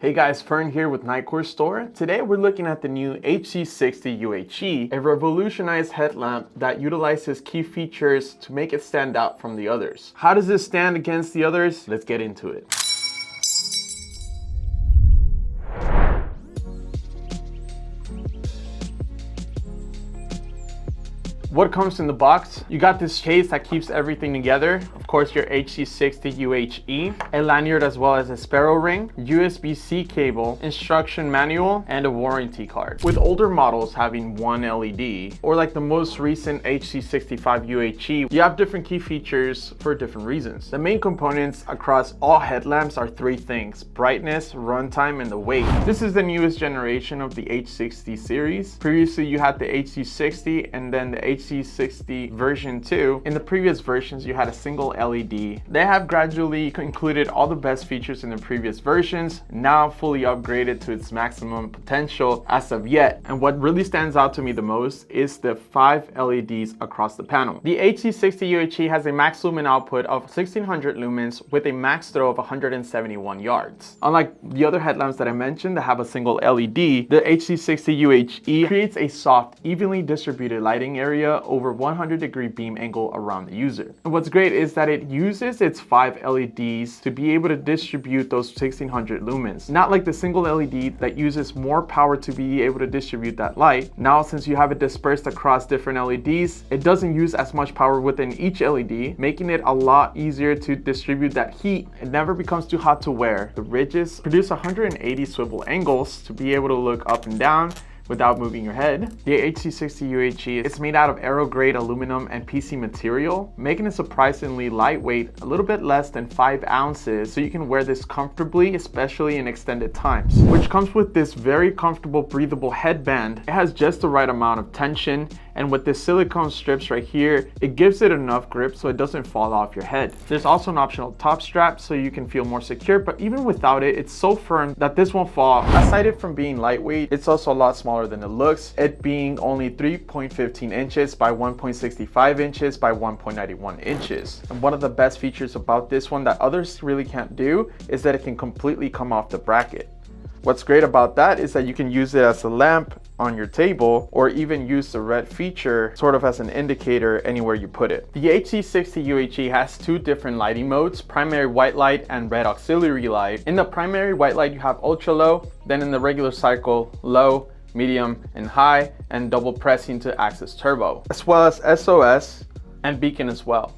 Hey guys, Fern here with Nitecore Store. Today we're looking at the new HC60 UHE, a revolutionized headlamp that utilizes key features to make it stand out from the others. How does this stand against the others? Let's get into it. What comes in the box? You got this case that keeps everything together. Of course, your HC60 UHE, a lanyard as well as a sparrow ring, USB-C cable, instruction manual, and a warranty card. With older models having one LED, or like the most recent HC65 UHE, you have different key features for different reasons. The main components across all headlamps are three things: brightness, runtime, and the weight. This is the newest generation of the H60 series. Previously, you had the HC60 and then the HC60 version 2. In the previous versions, you had a single LED. They have gradually included all the best features in the previous versions, now fully upgraded to its maximum potential as of yet. And what really stands out to me the most is the 5 LEDs across the panel. The HC60 UHE has a max lumen output of 1600 lumens with a max throw of 171 yards. Unlike the other headlamps that I mentioned that have a single LED, the HC60 UHE creates a soft, evenly distributed lighting area over 100-degree beam angle around the user. And what's great is that it uses its 5 LEDs to be able to distribute those 1600 lumens. Not like the single LED that uses more power to be able to distribute that light. Now, since you have it dispersed across different LEDs, it doesn't use as much power within each LED, making it a lot easier to distribute that heat. It never becomes too hot to wear. The ridges produce 180 swivel angles to be able to look up and down without moving your head. The HC60 UHE is made out of aero-grade aluminum and PC material, making it surprisingly lightweight, a little bit less than 5 ounces, so you can wear this comfortably, especially in extended times. Which comes with this very comfortable, breathable headband. It has just the right amount of tension, and with the silicone strips right here, it gives it enough grip so it doesn't fall off your head. There's also an optional top strap so you can feel more secure, but even without it, it's so firm that this won't fall off. Aside from being lightweight, it's also a lot smaller than it looks, it being only 3.15 inches by 1.65 inches by 1.91 inches. And one of the best features about this one that others really can't do is that it can completely come off the bracket. What's great about that is that you can use it as a lamp on your table, or even use the red feature sort of as an indicator anywhere you put it. The HC60 UHE has two different lighting modes: primary white light and red auxiliary light. In the primary white light, you have ultra low, then in the regular cycle, low, medium, and high, and double pressing to access turbo, as well as SOS and beacon as well.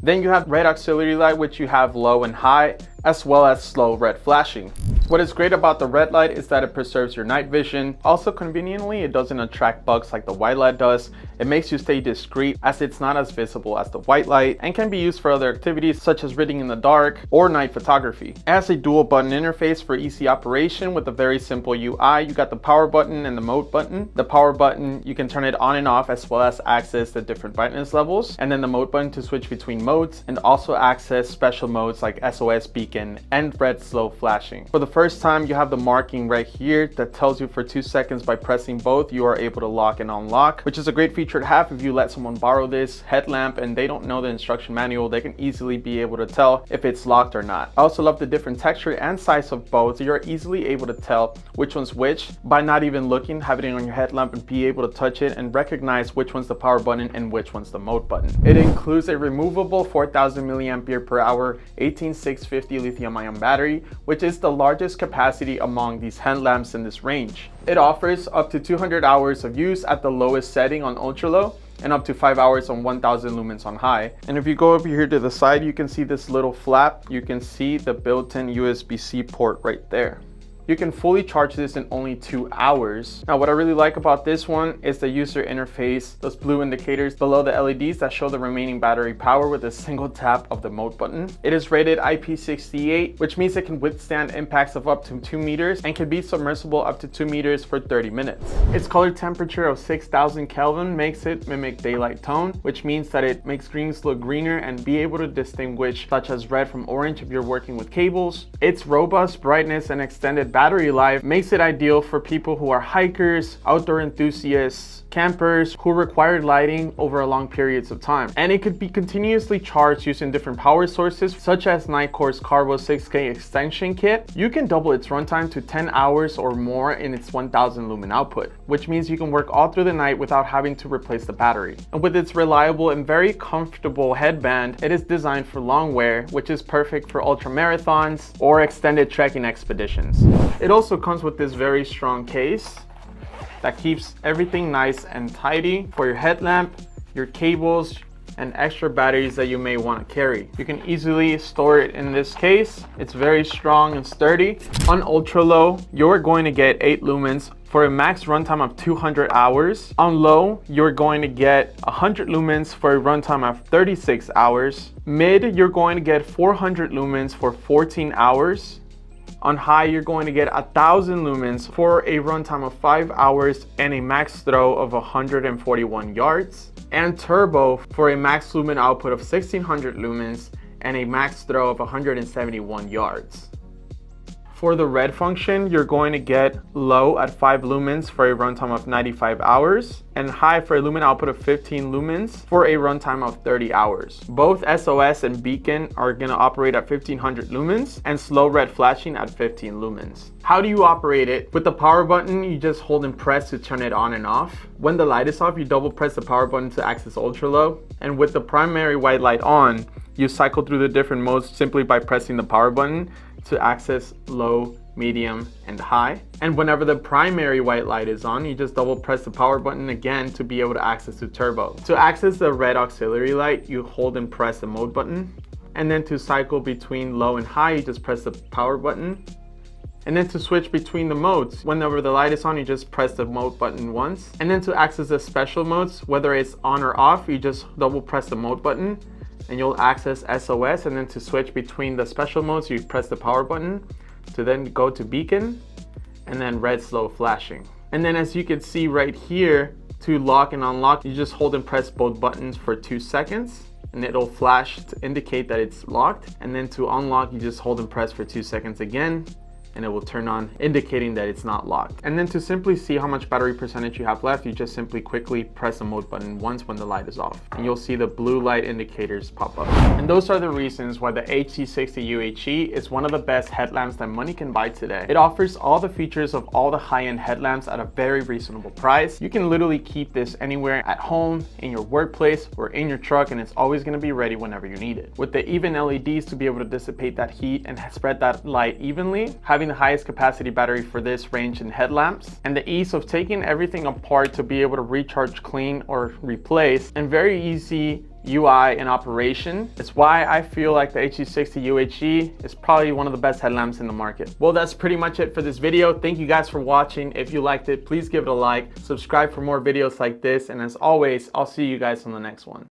Then you have red auxiliary light, which you have low and high, as well as slow red flashing. What is great about the red light is that it preserves your night vision. Also conveniently, it doesn't attract bugs like the white light does. It makes you stay discreet as it's not as visible as the white light, and can be used for other activities such as reading in the dark or night photography. It has a dual button interface for easy operation with a very simple UI. You got the power button and the mode button. The power button, you can turn it on and off, as well as access the different brightness levels, and then the mode button to switch between modes and also access special modes like SOS, beacon, and red slow flashing. For the first time, you have the marking right here that tells you for 2 seconds by pressing both you are able to lock and unlock, which is a great feature to have if you let someone borrow this headlamp and they don't know the instruction manual. They can easily be able to tell if it's locked or not. I also love the different texture and size of both, so you're easily able to tell which one's which by not even looking, having it on your headlamp and be able to touch it and recognize which one's the power button and which one's the mode button. It includes a removable 4000 milliampere per hour 18650 lithium-ion battery, which is the largest capacity among these headlamps in this range. It offers up to 200 hours of use at the lowest setting on ultra low, and up to 5 hours on 1000 lumens on high. And if you go over here to the side, you can see this little flap. You can see the built-in USB-C port right there. You can fully charge this in only 2 hours. Now, what I really like about this one is the user interface, those blue indicators below the LEDs that show the remaining battery power with a single tap of the mode button. It is rated IP68, which means it can withstand impacts of up to 2 meters and can be submersible up to 2 meters for 30 minutes. Its color temperature of 6000 Kelvin makes it mimic daylight tone, which means that it makes greens look greener and be able to distinguish such as red from orange if you're working with cables. Its robust brightness and extended battery life makes it ideal for people who are hikers, outdoor enthusiasts, campers who require lighting over long periods of time. And it could be continuously charged using different power sources such as Nitecore's Carbo 6K extension kit. You can double its runtime to 10 hours or more in its 1000 lumen output, which means you can work all through the night without having to replace the battery. And with its reliable and very comfortable headband, it is designed for long wear, which is perfect for ultra marathons or extended trekking expeditions. It also comes with this very strong case that keeps everything nice and tidy for your headlamp, your cables, and extra batteries that you may want to carry. You can easily store it in this case. It's very strong and sturdy. On ultra low, you're going to get 8 lumens for a max runtime of 200 hours. On low, you're going to get 100 lumens for a runtime of 36 hours. Mid, you're going to get 400 lumens for 14 hours. On high, you're going to get 1000 lumens for a runtime of 5 hours and a max throw of 141 yards. And turbo for a max lumen output of 1600 lumens and a max throw of 171 yards. For the red function, you're going to get low at 5 lumens for a runtime of 95 hours and high for a lumen output of 15 lumens for a runtime of 30 hours. Both SOS and beacon are going to operate at 1500 lumens and slow red flashing at 15 lumens. How do you operate it? With the power button, you just hold and press to turn it on and off. When the light is off, you double press the power button to access ultra low. And with the primary white light on, you cycle through the different modes simply by pressing the power button to access low, medium, and high. And whenever the primary white light is on, you just double press the power button again to be able to access the turbo. To access the red auxiliary light, you hold and press the mode button. And then to cycle between low and high, you just press the power button. And then to switch between the modes, whenever the light is on, you just press the mode button once. And then to access the special modes, whether it's on or off, you just double press the mode button and you'll access SOS. And then to switch between the special modes, you press the power button to then go to beacon and then red slow flashing. And then as you can see right here, to lock and unlock, you just hold and press both buttons for 2 seconds and it'll flash to indicate that it's locked. And then to unlock, you just hold and press for 2 seconds again and it will turn on, indicating that it's not locked. And then to simply see how much battery percentage you have left, you just simply quickly press the mode button once when the light is off. And you'll see the blue light indicators pop up. And those are the reasons why the HC60 UHE is one of the best headlamps that money can buy today. It offers all the features of all the high-end headlamps at a very reasonable price. You can literally keep this anywhere at home, in your workplace, or in your truck, and it's always gonna be ready whenever you need it. With the even LEDs to be able to dissipate that heat and spread that light evenly, having the highest capacity battery for this range in headlamps, and the ease of taking everything apart to be able to recharge, clean, or replace, and very easy UI and operation. It's why I feel like the HC60 UHE is probably one of the best headlamps in the market. Well, that's pretty much it for this video. Thank you guys for watching. If you liked it, please give it a like, subscribe for more videos like this, and as always, I'll see you guys on the next one.